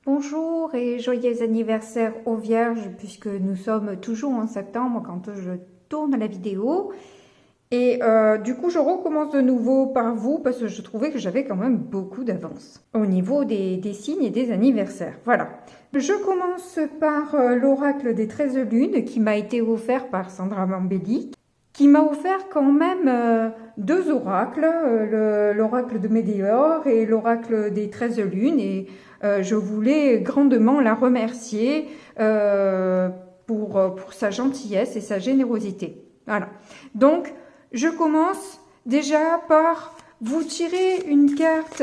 Bonjour et joyeux anniversaire aux Vierges, puisque nous sommes toujours en septembre quand je tourne la vidéo. Et du coup, je recommence de nouveau par vous parce que je trouvais que j'avais quand même beaucoup d'avance au niveau des signes et des anniversaires. Voilà. Je commence par l'oracle des 13 lunes qui m'a été offert par Sandra Mambelli, qui m'a offert quand même deux oracles, l'oracle de Médéor et l'oracle des 13 lunes. Et je voulais grandement la remercier pour sa gentillesse et sa générosité. Voilà. Donc, je commence déjà par vous tirer une carte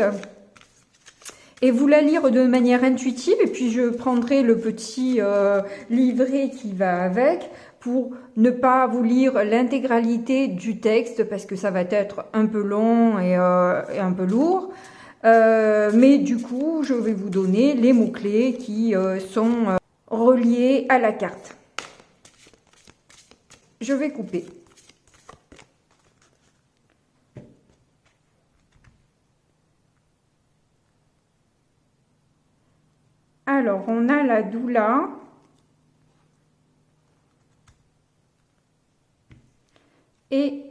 et vous la lire de manière intuitive. Et puis, je prendrai le petit livret qui va avec pour ne pas vous lire l'intégralité du texte parce que ça va être un peu long et un peu lourd. Mais du coup, je vais vous donner les mots-clés qui sont reliés à la carte. Je vais couper. Alors, on a la doula. Et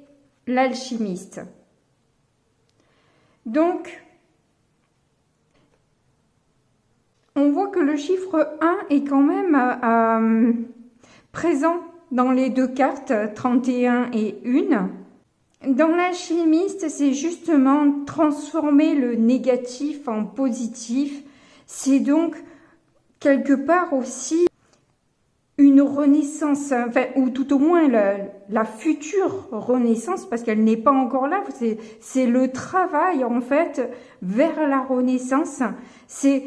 l'alchimiste. Donc, on voit que le chiffre 1 est quand même présent dans les deux cartes, 31 et 1. Dans l'alchimiste, c'est justement transformer le négatif en positif. C'est donc quelque part aussi une renaissance, enfin, ou tout au moins la future renaissance, parce qu'elle n'est pas encore là, c'est le travail en fait vers la renaissance, c'est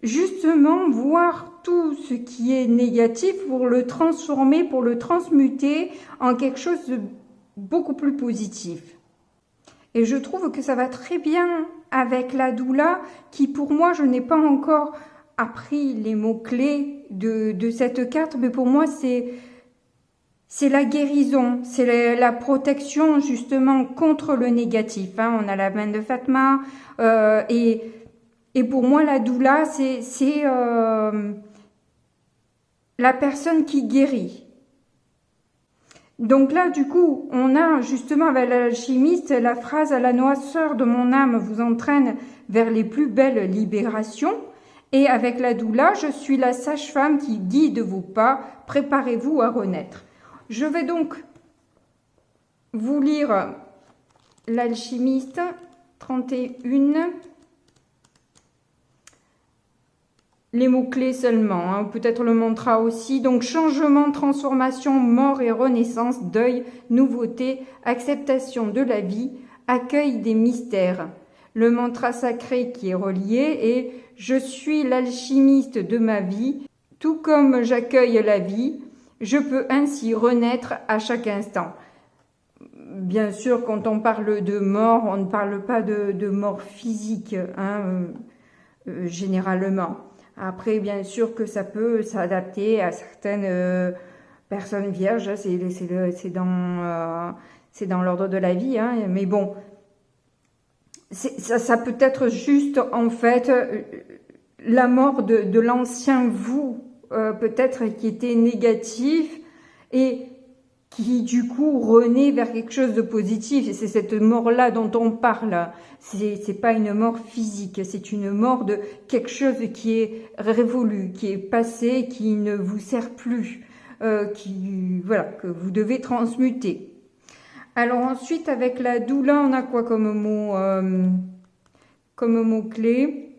justement voir tout ce qui est négatif pour le transformer, pour le transmuter en quelque chose de beaucoup plus positif. Et je trouve que ça va très bien avec la doula, qui pour moi, je n'ai pas encore appris les mots-clés de cette carte, mais pour moi, c'est la guérison, c'est la protection justement contre le négatif. Hein. On a la main de Fatma, et pour moi, la doula, c'est la personne qui guérit. Donc là, du coup, on a justement avec l'alchimiste la phrase « La noirceur de mon âme vous entraîne vers les plus belles libérations ». Et avec la doula, je suis la sage-femme qui guide vos pas, préparez-vous à renaître. Je vais donc vous lire l'alchimiste, 31, les mots-clés seulement, hein, peut-être le mantra aussi. Donc changement, transformation, mort et renaissance, deuil, nouveauté, acceptation de la vie, accueil des mystères. Le mantra sacré qui est relié est « Je suis l'alchimiste de ma vie, tout comme j'accueille la vie, je peux ainsi renaître à chaque instant. » Bien sûr, quand on parle de mort, on ne parle pas de mort physique, hein, généralement. Après, bien sûr que ça peut s'adapter à certaines personnes vierges, c'est dans l'ordre de la vie, hein, mais bon, ça peut être juste en fait la mort de l'ancien vous, peut-être qui était négatif et qui du coup renaît vers quelque chose de positif. Et c'est cette mort-là dont on parle. C'est pas une mort physique, c'est une mort de quelque chose qui est révolu, qui est passé, qui ne vous sert plus, voilà, que vous devez transmuter. Alors ensuite, avec la doula, on a quoi comme mot-clé?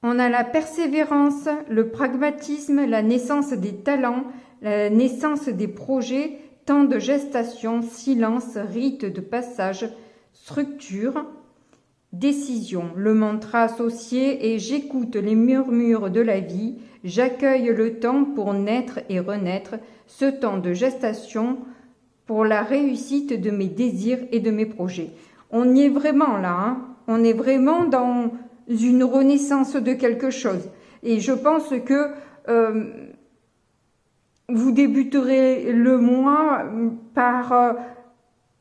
On a la persévérance, le pragmatisme, la naissance des talents, la naissance des projets, temps de gestation, silence, rite de passage, structure, décision. Le mantra associé est « J'écoute les murmures de la vie, j'accueille le temps pour naître et renaître, ce temps de gestation pour la réussite de mes désirs et de mes projets. » On y est vraiment là, hein. On est vraiment dans une renaissance de quelque chose. Et je pense que vous débuterez le mois par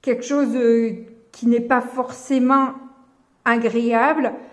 quelque chose qui n'est pas forcément agréable,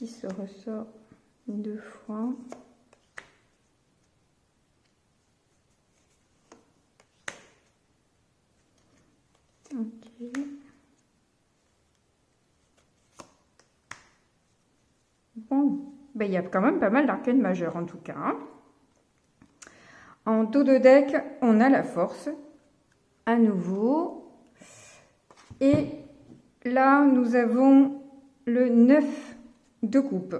Ici, se ressort 2 fois. Ok. Bon, ben, il y a quand même pas mal d'arcanes majeures en tout cas. Hein. En dos de deck, on a la force, à nouveau. Et là, nous avons le 9 de coupe,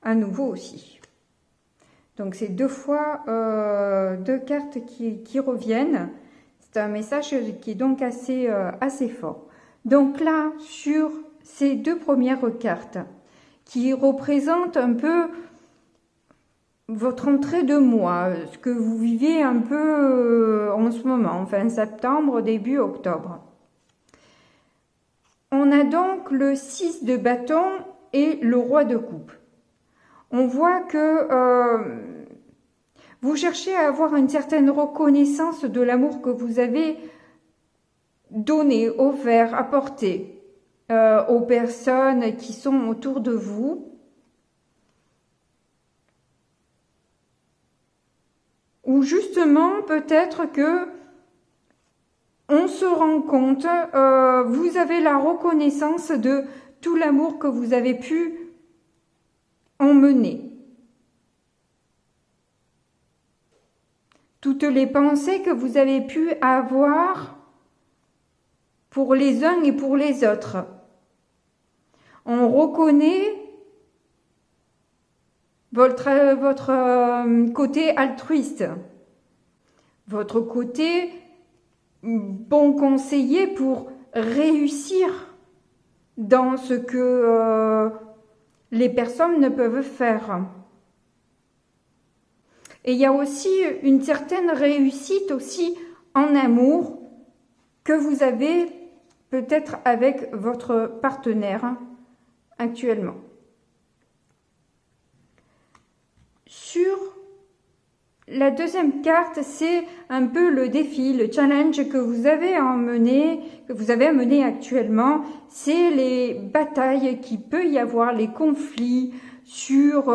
à nouveau aussi. Donc, c'est 2 fois 2 cartes qui reviennent. C'est un message qui est donc assez fort. Donc là, sur ces 2 premières cartes, qui représentent un peu votre entrée de mois, ce que vous vivez un peu en ce moment, fin septembre, début octobre. On a donc le 6 de bâton et le roi de coupe. On voit que vous cherchez à avoir une certaine reconnaissance de l'amour que vous avez donné, offert, apporté aux personnes qui sont autour de vous. Ou justement, peut-être que on se rend compte, vous avez la reconnaissance de tout l'amour que vous avez pu emmener. Toutes les pensées que vous avez pu avoir pour les uns et pour les autres. On reconnaît votre côté altruiste, votre côté bon conseiller pour réussir dans ce que les personnes ne peuvent faire. Et il y a aussi une certaine réussite aussi en amour que vous avez peut-être avec votre partenaire actuellement. Sur la deuxième carte, c'est un peu le défi, le challenge que vous avez à mener actuellement. C'est les batailles qu'il peut y avoir, les conflits sur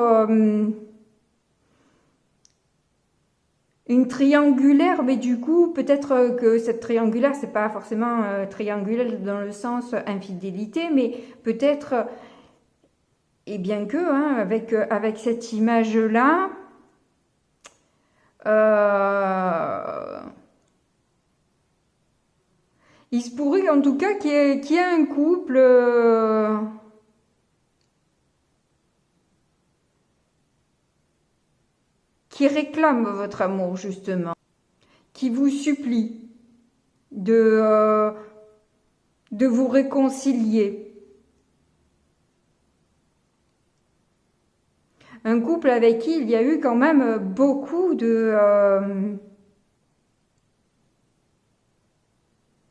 une triangulaire, mais du coup, peut-être que cette triangulaire, c'est pas forcément triangulaire dans le sens infidélité, mais peut-être, et bien que, hein, avec cette image-là, il se pourrait en tout cas qu'il y ait un couple qui réclame votre amour justement, qui vous supplie de vous réconcilier. Un couple avec qui il y a eu quand même beaucoup de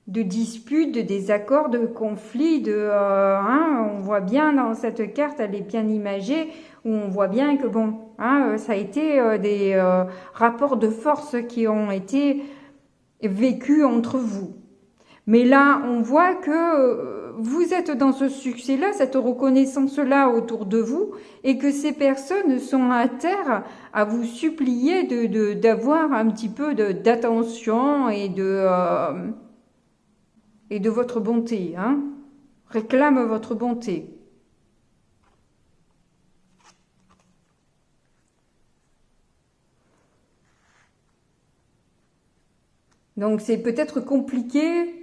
disputes, de désaccords, de conflits, on voit bien dans cette carte, elle est bien imagée, où on voit bien que bon, ça a été des rapports de force qui ont été vécus entre vous. Mais là, on voit que vous êtes dans ce succès-là, cette reconnaissance-là autour de vous, et que ces personnes sont à terre à vous supplier d'avoir un petit peu d'attention et de votre bonté, hein, réclame votre bonté. Donc c'est peut-être compliqué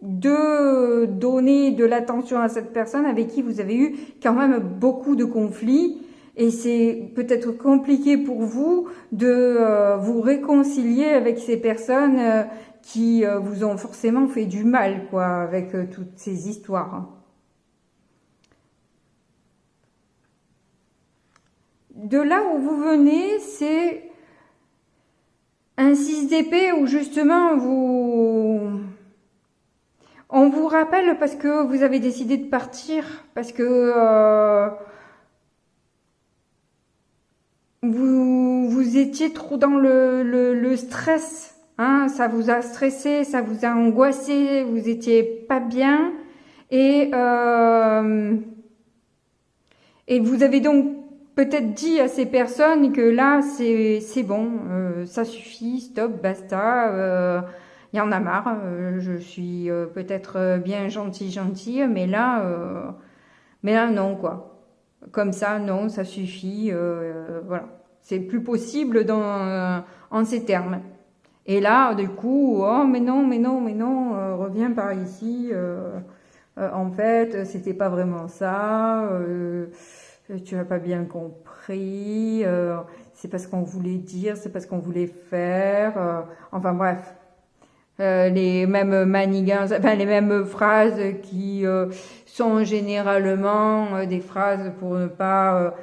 de donner de l'attention à cette personne avec qui vous avez eu quand même beaucoup de conflits, et c'est peut-être compliqué pour vous de vous réconcilier avec ces personnes qui vous ont forcément fait du mal, quoi, avec toutes ces histoires. De là où vous venez, c'est un 6 d'épée où justement on vous rappelle parce que vous avez décidé de partir, parce que vous étiez trop dans le stress. Hein, ça vous a stressé, ça vous a angoissé, vous étiez pas bien, et Et vous avez donc peut-être dit à ces personnes que là, c'est bon, ça suffit, stop, basta, il y en a marre, je suis peut-être bien gentille, mais là, non, quoi. Comme ça, non, ça suffit, voilà. C'est plus possible en ces termes. Et là, du coup, oh, mais non, reviens par ici, en fait, c'était pas vraiment ça, tu n'as pas bien compris, c'est pas ce qu'on voulait dire, c'est pas ce qu'on voulait faire, enfin bref. Les mêmes manigances, enfin les mêmes phrases qui sont généralement des phrases pour ne pas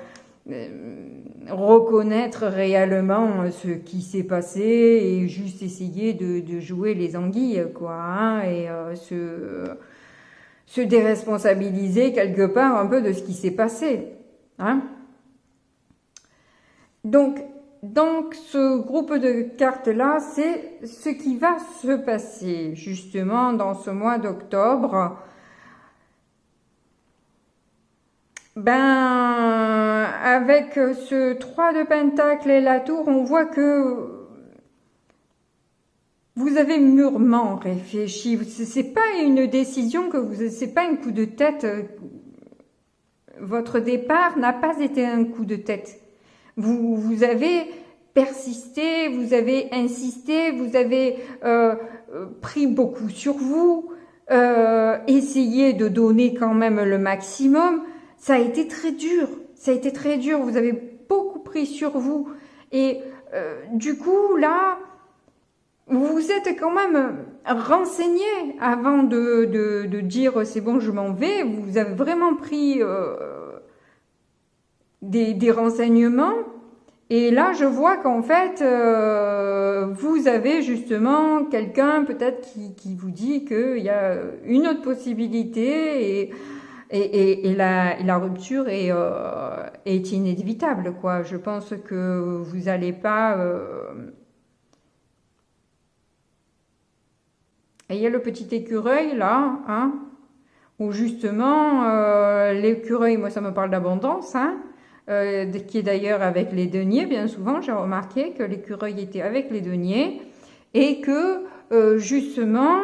reconnaître réellement ce qui s'est passé et juste essayer de jouer les anguilles, quoi, hein, et se déresponsabiliser quelque part un peu de ce qui s'est passé, hein. Donc, dans ce groupe de cartes-là, c'est ce qui va se passer justement dans ce mois d'octobre. Ben, avec ce 3 de Pentacle et la tour, on voit que vous avez mûrement réfléchi. C'est pas une décision c'est pas un coup de tête. Votre départ n'a pas été un coup de tête. Vous avez persisté, vous avez insisté, vous avez pris beaucoup sur vous, essayé de donner quand même le maximum. Ça a été très dur, vous avez beaucoup pris sur vous. Et du coup, là, vous vous êtes quand même renseigné avant de dire c'est bon, je m'en vais. Vous avez vraiment pris des renseignements. Et là, je vois qu'en fait, vous avez justement quelqu'un peut-être qui vous dit qu'il y a une autre possibilité et la rupture est inévitable, quoi. Je pense que vous n'allez pas... Et il y a le petit écureuil là, hein, où justement l'écureuil, moi ça me parle d'abondance, hein, qui est d'ailleurs avec les deniers, bien souvent j'ai remarqué que l'écureuil était avec les deniers et que justement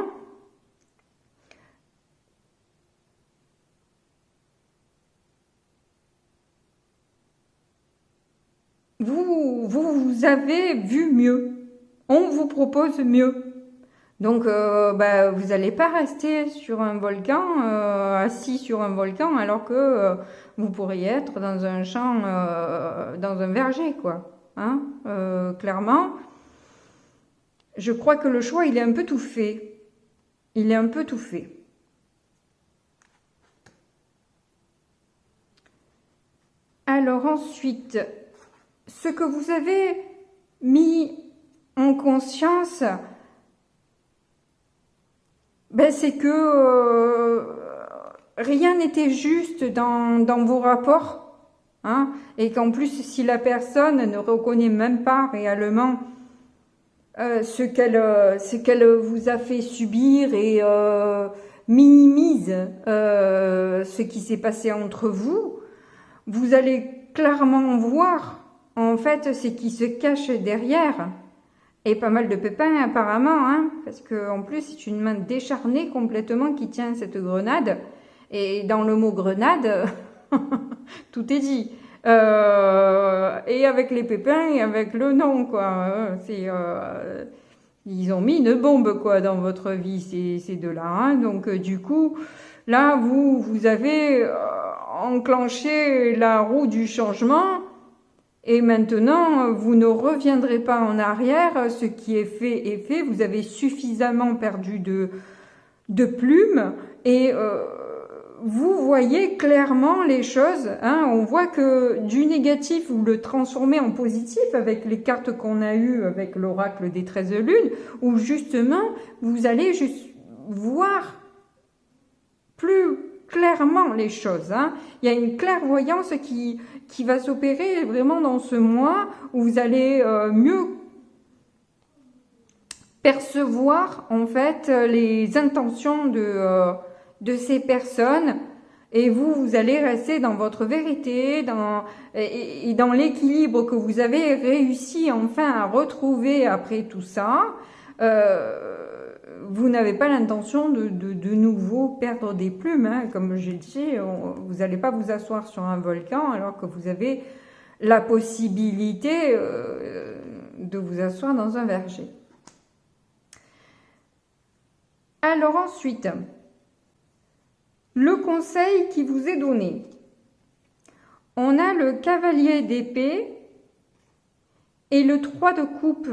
vous avez vu mieux, on vous propose mieux. Donc, vous n'allez pas rester sur un volcan, assis sur un volcan, alors que vous pourriez être dans un champ, dans un verger, quoi. Hein, clairement, je crois que le choix, il est un peu tout fait. Il est un peu tout fait. Alors ensuite, ce que vous avez mis en conscience... c'est que rien n'était juste dans vos rapports, hein, et qu'en plus, si la personne ne reconnaît même pas réellement ce qu'elle vous a fait subir et minimise ce qui s'est passé entre vous, vous allez clairement voir en fait ce qui se cache derrière. Et pas mal de pépins apparemment, hein, parce que en plus c'est une main décharnée complètement qui tient cette grenade. Et dans le mot grenade, tout est dit. Et avec les pépins et avec le nom, quoi. Ils ont mis une bombe, quoi, dans votre vie, ces deux-là. Hein. Donc du coup, là vous avez enclenché la roue du changement. Et maintenant, vous ne reviendrez pas en arrière, ce qui est fait est fait, vous avez suffisamment perdu de plumes et vous voyez clairement les choses, hein. On voit que du négatif, vous le transformez en positif avec les cartes qu'on a eues avec l'oracle des 13 lunes, où justement, vous allez juste voir plus clairement les choses, hein. Il y a une clairvoyance qui va s'opérer vraiment dans ce mois où vous allez mieux percevoir en fait les intentions de ces personnes Et vous allez rester dans votre vérité, et dans l'équilibre que vous avez réussi enfin à retrouver après tout ça. Vous n'avez pas l'intention de nouveau perdre des plumes, hein. Comme j'ai dit, vous n'allez pas vous asseoir sur un volcan alors que vous avez la possibilité de vous asseoir dans un verger. Alors ensuite, le conseil qui vous est donné. On a le cavalier d'épée et le 3 de coupe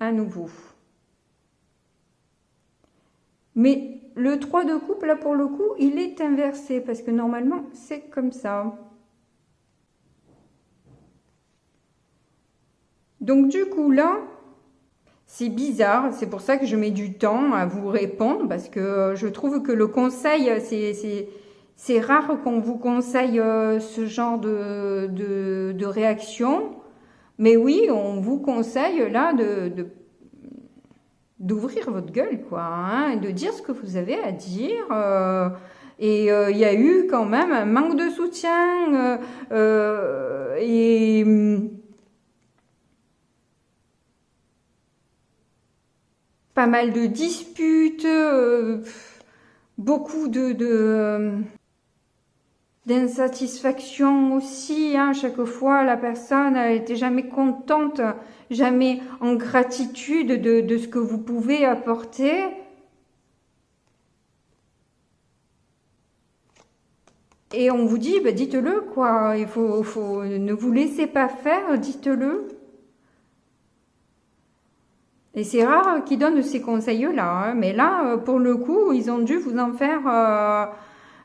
à nouveau. Mais le 3 de coupe, là pour le coup, il est inversé parce que normalement c'est comme ça. Donc du coup là, c'est bizarre, c'est pour ça que je mets du temps à vous répondre parce que je trouve que le conseil, c'est rare qu'on vous conseille ce genre de réaction. Mais oui, on vous conseille là d'ouvrir votre gueule, quoi, hein, de dire ce que vous avez à dire. Et il y a eu quand même un manque de soutien et pas mal de disputes, beaucoup d'insatisfaction aussi, hein. Chaque fois, la personne n'était jamais contente, jamais en gratitude de ce que vous pouvez apporter. Et on vous dit, bah, dites-le, quoi. Il faut ne vous laissez pas faire, dites-le. Et c'est rare qu'ils donnent ces conseils-là, hein. Mais là, pour le coup, ils ont dû vous en faire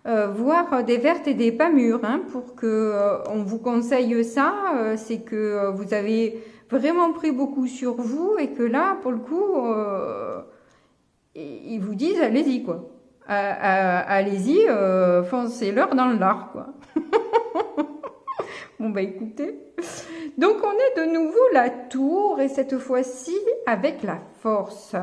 voir des vertes et des pas mûres, hein, pour que on vous conseille ça. C'est que vous avez vraiment pris beaucoup sur vous et que là, pour le coup, ils vous disent, allez-y, quoi. Allez-y, foncez-leur dans le lard, quoi. Bon, bah écoutez. Donc, on est de nouveau la tour et cette fois-ci avec la force.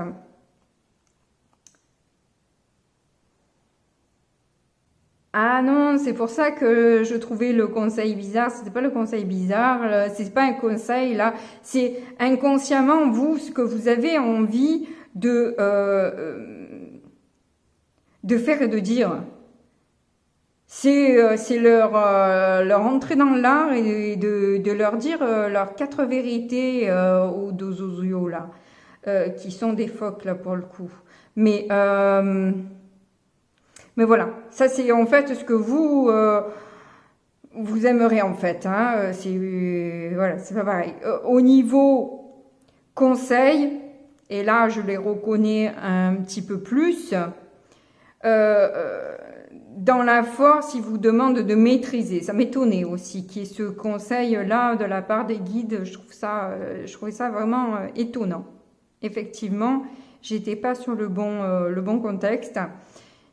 Ah non, c'est pour ça que je trouvais le conseil bizarre. C'était pas le conseil bizarre, c'est pas un conseil là. C'est inconsciemment, vous, ce que vous avez envie de faire et de dire. C'est leur entrer dans l'art et de leur dire leurs 4 vérités aux dozozio là, qui sont des phoques là pour le coup. Mais voilà, ça c'est en fait ce que vous aimeriez en fait. Hein, voilà, c'est pas pareil. Au niveau conseil, et là je les reconnais un petit peu plus. Dans la force, il vous demande de maîtriser. Ça m'étonnait aussi qu'il y ait ce conseil-là de la part des guides. Je trouvais ça vraiment étonnant. Effectivement, j'étais pas sur le bon contexte.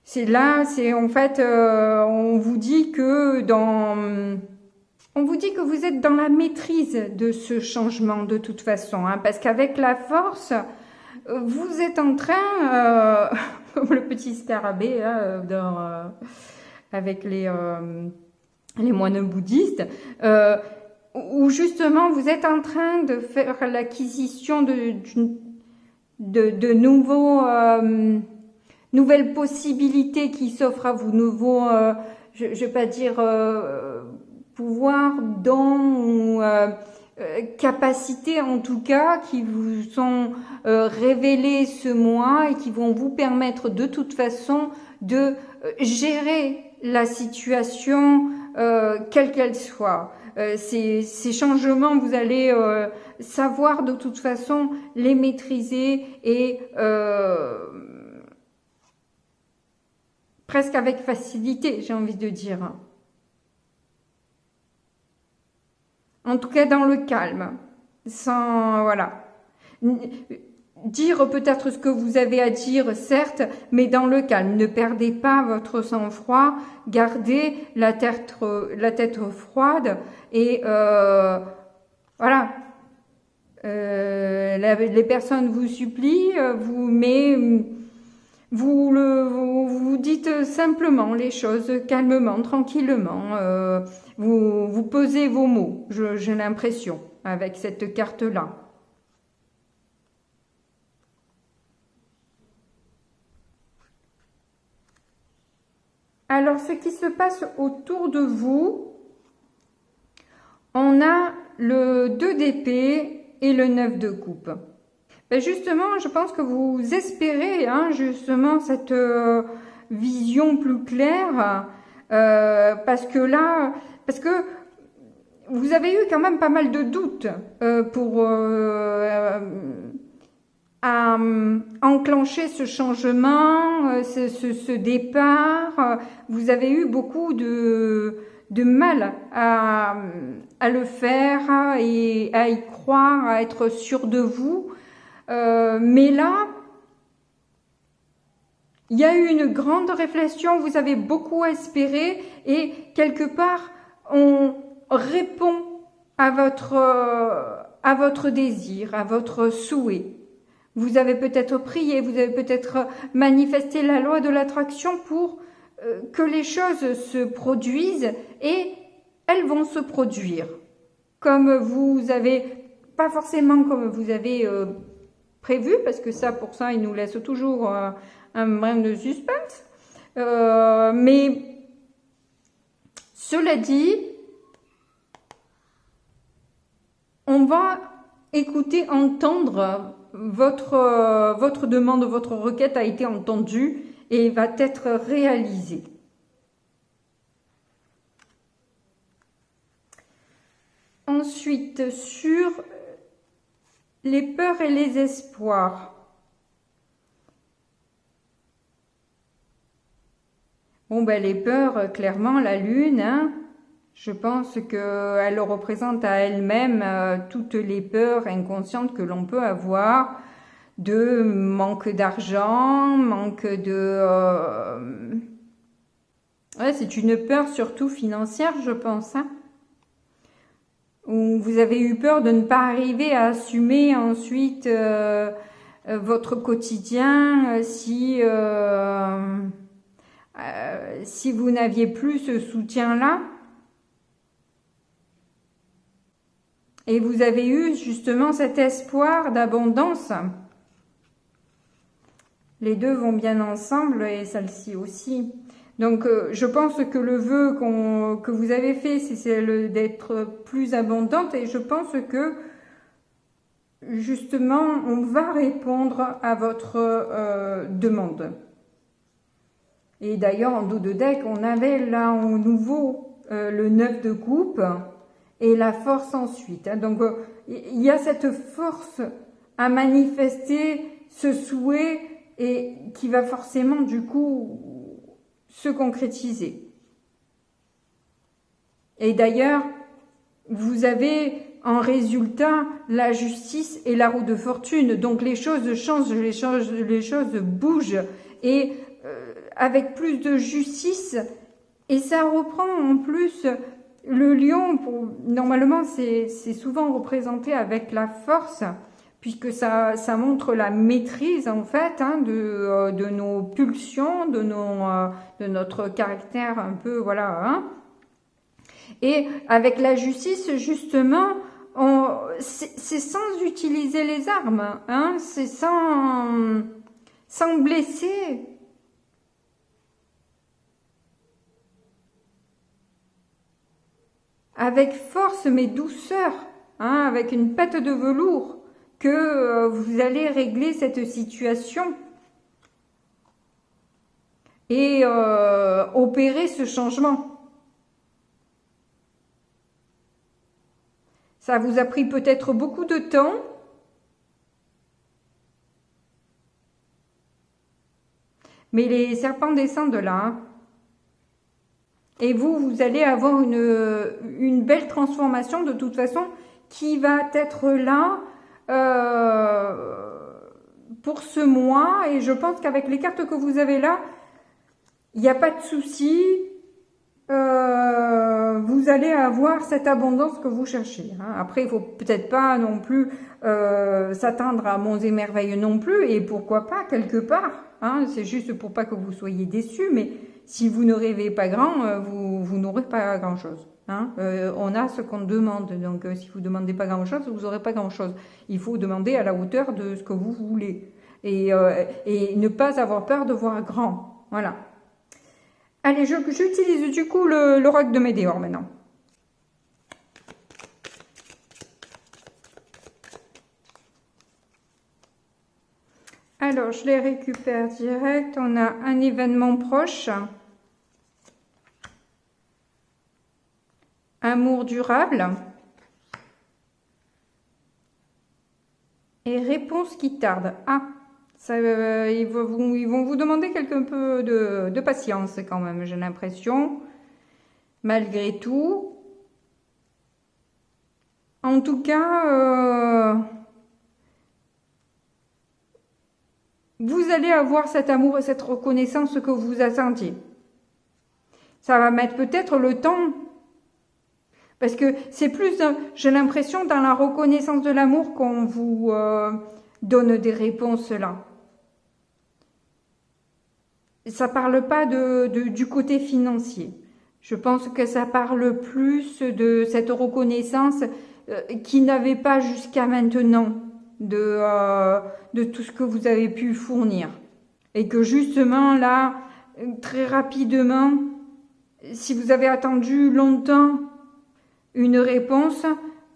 C'est en fait, on vous dit que vous êtes dans la maîtrise de ce changement de toute façon, hein, parce qu'avec la force, vous êtes en train, comme le petit scarabée hein, avec les moines bouddhistes, où justement vous êtes en train de faire l'acquisition de nouvelles possibilités qui s'offrent à vous, nouveaux, je vais pas dire pouvoirs, dons ou capacités en tout cas qui vous sont révélées ce mois et qui vont vous permettre de toute façon de gérer la situation quelle qu'elle soit. Ces changements, vous allez savoir de toute façon les maîtriser et presque avec facilité, j'ai envie de dire. En tout cas dans le calme, sans voilà. Dire peut-être ce que vous avez à dire, certes, mais dans le calme. Ne perdez pas votre sang-froid, gardez la tête froide et voilà. Les personnes vous supplient, Vous dites simplement les choses, calmement, tranquillement. Vous pesez vos mots, j'ai l'impression, avec cette carte-là. Alors, ce qui se passe autour de vous, on a le 2 d'épée et le 9 de coupe. Ben justement, je pense que vous espérez justement cette vision plus claire, parce que vous avez eu quand même pas mal de doutes pour enclencher ce changement, ce départ. Vous avez eu beaucoup de mal à le faire et à y croire, à être sûr de vous. Mais là, il y a eu une grande réflexion, vous avez beaucoup espéré et quelque part, on répond à votre désir, à votre souhait. Vous avez peut-être prié, vous avez peut-être manifesté la loi de l'attraction pour que les choses se produisent et elles vont se produire. Comme vous avez, pas forcément comme vous avez prévu, parce que pour ça, il nous laisse toujours un brin de suspense. Mais cela dit, on va écouter, entendre votre demande, votre requête a été entendue et va être réalisée. Ensuite, sur les peurs et les espoirs. Bon, ben les peurs, clairement, la lune, je pense qu'elle représente à elle-même toutes les peurs inconscientes que l'on peut avoir, de manque d'argent, manque de... Ouais, c'est une peur surtout financière, je pense, où vous avez eu peur de ne pas arriver à assumer ensuite votre quotidien si vous n'aviez plus ce soutien-là. Et vous avez eu justement cet espoir d'abondance. Les deux vont bien ensemble et celle-ci aussi. Donc, je pense que le vœu que vous avez fait, c'est d'être plus abondante. Et je pense que, justement, on va répondre à votre demande. Et d'ailleurs, en dos de deck, on avait là en nouveau le 9 de coupe et la force ensuite. Donc, il y a cette force à manifester ce souhait et qui va forcément, du coup, se concrétiser. Et d'ailleurs, vous avez en résultat la justice et la roue de fortune. Donc les choses changent, les choses bougent et avec plus de justice. Et ça reprend en plus le lion. Normalement, c'est souvent représenté avec la force, puisque ça montre la maîtrise en fait de nos pulsions, de notre caractère un peu, voilà. Et avec la justice, justement, c'est sans utiliser les armes, c'est sans blesser. Avec force mais douceur, avec une patte de velours, que vous allez régler cette situation et opérer ce changement. Ça vous a pris peut-être beaucoup de temps, mais les serpents descendent là. Et vous allez avoir une belle transformation de toute façon qui va être là pour ce mois. Et je pense qu'avec les cartes que vous avez là, il n'y a pas de souci. Vous allez avoir cette abondance que vous cherchez. Après, il faut peut-être pas non plus s'attendre à monts et merveilles non plus. Et pourquoi pas, quelque part. hein, c'est juste pour pas que vous soyez déçus, mais si vous ne rêvez pas grand, vous n'aurez pas grand-chose. Hein. On a ce qu'on demande, donc si vous ne demandez pas grand-chose, vous n'aurez pas grand-chose. Il faut demander à la hauteur de ce que vous voulez et ne pas avoir peur de voir grand. Voilà. Allez, j'utilise du coup l'oracle de Médéor maintenant. Alors, je les récupère direct. On a un événement proche. Amour durable. Et réponse qui tarde. Ah, ça, ils vont vous demander quelque peu de patience quand même, j'ai l'impression. Malgré tout. En tout cas... vous allez avoir cet amour et cette reconnaissance que vous attendiez. Ça va mettre peut-être le temps. Parce que c'est plus, j'ai l'impression, dans la reconnaissance de l'amour qu'on vous donne des réponses là. Ça parle pas du côté financier. Je pense que ça parle plus de cette reconnaissance qui n'avait pas jusqu'à maintenant. De tout ce que vous avez pu fournir. Et que justement là, très rapidement, si vous avez attendu longtemps une réponse,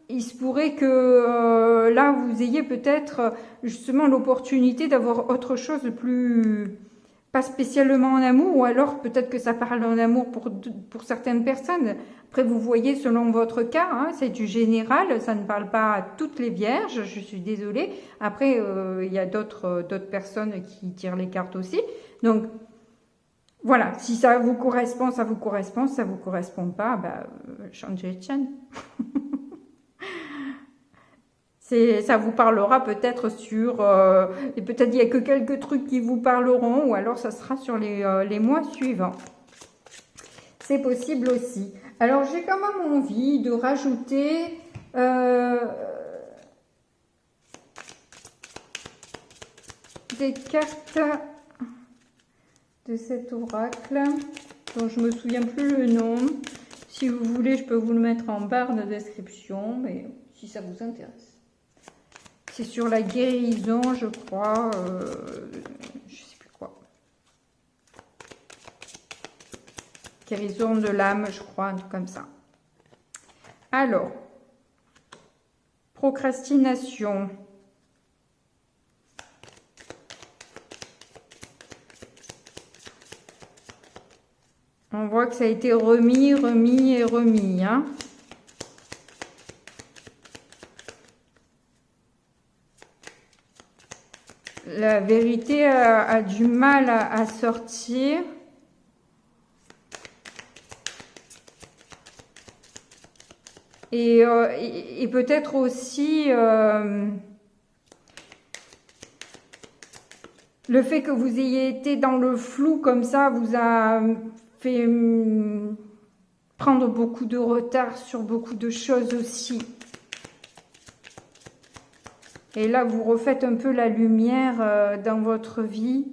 il se pourrait que là, vous ayez peut-être justement l'opportunité d'avoir autre chose de plus... pas spécialement en amour, ou alors peut-être que ça parle en amour pour certaines personnes. Après, vous voyez, selon votre cas, hein, c'est du général, ça ne parle pas à toutes les vierges, je suis désolée. Après, il y a d'autres personnes qui tirent les cartes aussi. Donc, voilà, si ça vous correspond, ça vous correspond. Si ça vous correspond pas, bah, changez de chaîne. Ça vous parlera peut-être sur... et peut-être il n'y a que quelques trucs qui vous parleront, ou alors ça sera sur les mois suivants. C'est possible aussi. Alors, j'ai quand même envie de rajouter... des cartes de cet oracle, dont je me souviens plus le nom. Si vous voulez, je peux vous le mettre en barre de description, mais si ça vous intéresse. C'est sur la guérison, je crois. Je sais plus quoi. Guérison de l'âme, je crois, un truc comme ça. Alors, procrastination. On voit que ça a été remis, remis et remis, hein. La vérité a du mal à sortir. Et peut-être aussi le fait que vous ayez été dans le flou comme ça vous a fait prendre beaucoup de retard sur beaucoup de choses aussi. Et là, vous refaites un peu la lumière dans votre vie.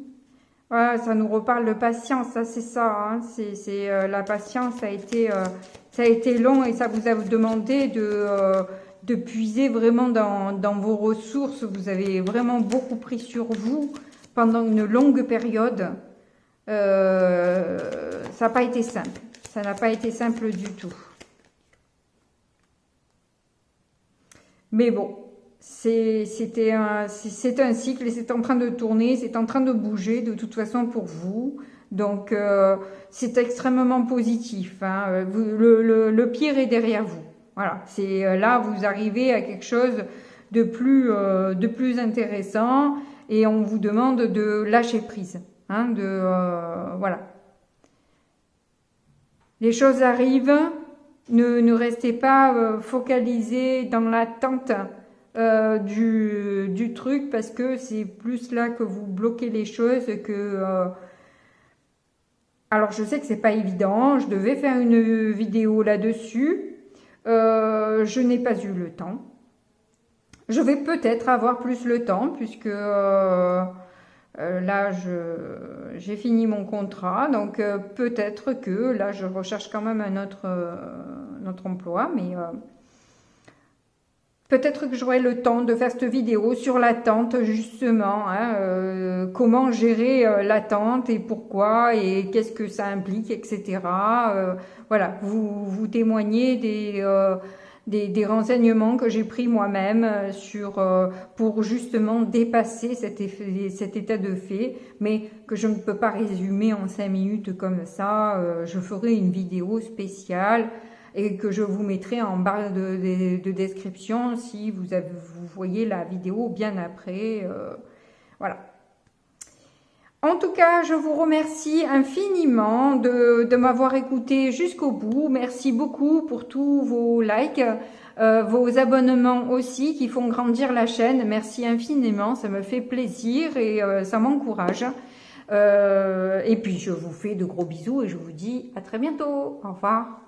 Voilà, ça nous reparle de patience, ça c'est ça. Hein. La patience, ça a été long et ça vous a demandé de puiser vraiment dans vos ressources. Vous avez vraiment beaucoup pris sur vous pendant une longue période. Ça n'a pas été simple. Ça n'a pas été simple du tout. Mais bon. C'est un cycle et c'est en train de tourner, c'est en train de bouger de toute façon pour vous. Donc, c'est extrêmement positif. Hein. Le pire est derrière vous. Voilà, là, vous arrivez à quelque chose de plus intéressant et on vous demande de lâcher prise. Hein, voilà. Les choses arrivent, ne restez pas focalisés dans l'attente du truc parce que c'est plus là que vous bloquez les choses que... Alors je sais que c'est pas évident, je devais faire une vidéo là-dessus, je n'ai pas eu le temps. Je vais peut-être avoir plus le temps puisque Là, j'ai fini mon contrat, donc peut-être que là, je recherche quand même un autre emploi, mais peut-être que j'aurai le temps de faire cette vidéo sur l'attente, justement, hein, comment gérer l'attente et pourquoi et qu'est-ce que ça implique, etc. Voilà, vous témoignez des renseignements que j'ai pris moi-même pour justement dépasser cet état de fait, mais que je ne peux pas résumer en 5 minutes comme ça. Je ferai une vidéo spéciale et que je vous mettrai en barre de description si vous voyez la vidéo bien après. Voilà. En tout cas, je vous remercie infiniment de m'avoir écouté jusqu'au bout. Merci beaucoup pour tous vos likes, vos abonnements aussi qui font grandir la chaîne. Merci infiniment, ça me fait plaisir et ça m'encourage. Et puis, je vous fais de gros bisous et je vous dis à très bientôt. Au revoir.